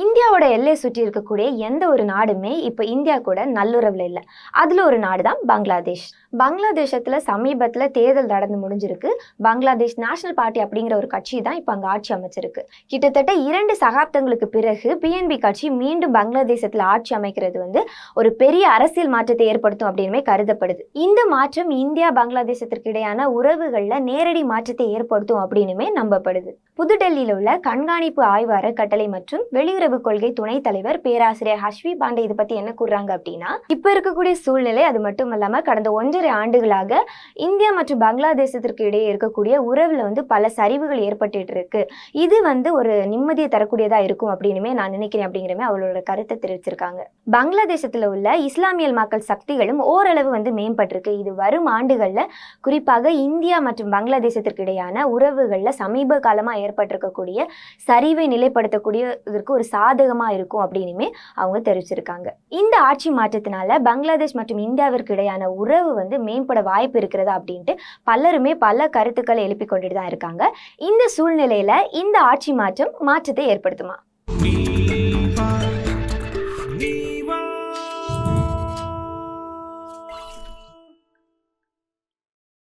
இந்தியாவோட எல்லையை சுற்றி இருக்கக்கூடிய எந்த ஒரு நாடுமே இப்போ இந்தியா கூட நல்லுறவில் இல்லை. அதில் ஒரு நாடு தான் பங்களாதேஷ். பங்களாதேஷத்தில் சமீபத்தில் தேர்தல் நடந்து முடிஞ்சிருக்கு. பங்களாதேஷ் நேஷனல் பார்ட்டி அப்படிங்கிற ஒரு கட்சி தான் இப்போ அங்கே ஆட்சி அமைச்சிருக்கு. கிட்டத்தட்ட 2 சகாப்தங்களுக்கு பிறகு பிஎன்பி கட்சி மீண்டும் பங்களாதேசத்தில் ஆட்சி அமைக்கிறது ஒரு பெரிய அரசியல் மாற்றத்தை ஏற்படுத்தும் அப்படின்னு கருதப்படுது. இந்த மாற்றம் இந்தியா பங்களாதேசத்திற்கு இடையான உறவுகளில் நேரடி மாற்றத்தை ஏற்படுத்தும் அப்படின்னுமே நம்பப்படுது. புதுடெல்லியில் உள்ள கண்காணிப்பு ஆய்வு அறக்கட்டளை மற்றும் வெளியுறவு கொள்கை துணைத் தலைவர் பேராசிரியர் ஹஷ்வி பாண்டே இதை பத்தி என்ன கூறுறாங்க அப்படின்னா, இப்ப இருக்கக்கூடிய சூழ்நிலை அது மட்டும் இல்லாம கடந்த 1.5 ஆண்டுகளாக இந்தியா மற்றும் பங்களாதேசத்திற்கு இடையே இருக்கக்கூடிய உறவுல பல சரிவுகள் ஏற்பட்டு இருக்கு. இது ஒரு நிம்மதியை தரக்கூடியதா இருக்கும் அப்படின்னு நான் நினைக்கிறேன் அப்படிங்கிறமே அவளோட கருத்தை தெரிவிச்சிருக்காங்க. பங்களாதேசத்துல உள்ள இஸ்லாமியல் மக்கள் சக்திகளும் ஓரளவு மேம்பட்டிருக்கு. இது வரும் ஆண்டுகள்ல குறிப்பாக இந்தியா மற்றும் பங்களாதேசத்திற்கு இடையான உறவுகள்ல சமீப காலமா ஏற்பட்டிருக்கக்கூடிய சரிவை நிலைப்படுத்தக்கூடியதற்கு ஒரு சாதகமா இருக்கும் அப்படின்னுமே அவங்க தெரிவிச்சிருக்காங்க. இந்த ஆட்சி மாற்றத்தினால பங்களாதேஷ் மற்றும் இந்தியாவிற்கு இடையான உறவு மேம்பட வாய்ப்பு இருக்கிறதா அப்படின்ட்டு பலருமே பல கருத்துக்களை எழுப்பிக் கொண்டுட்டு தான் இருக்காங்க. இந்த சூழ்நிலையில இந்த ஆட்சி மாற்றத்தை ஏற்படுத்துமா?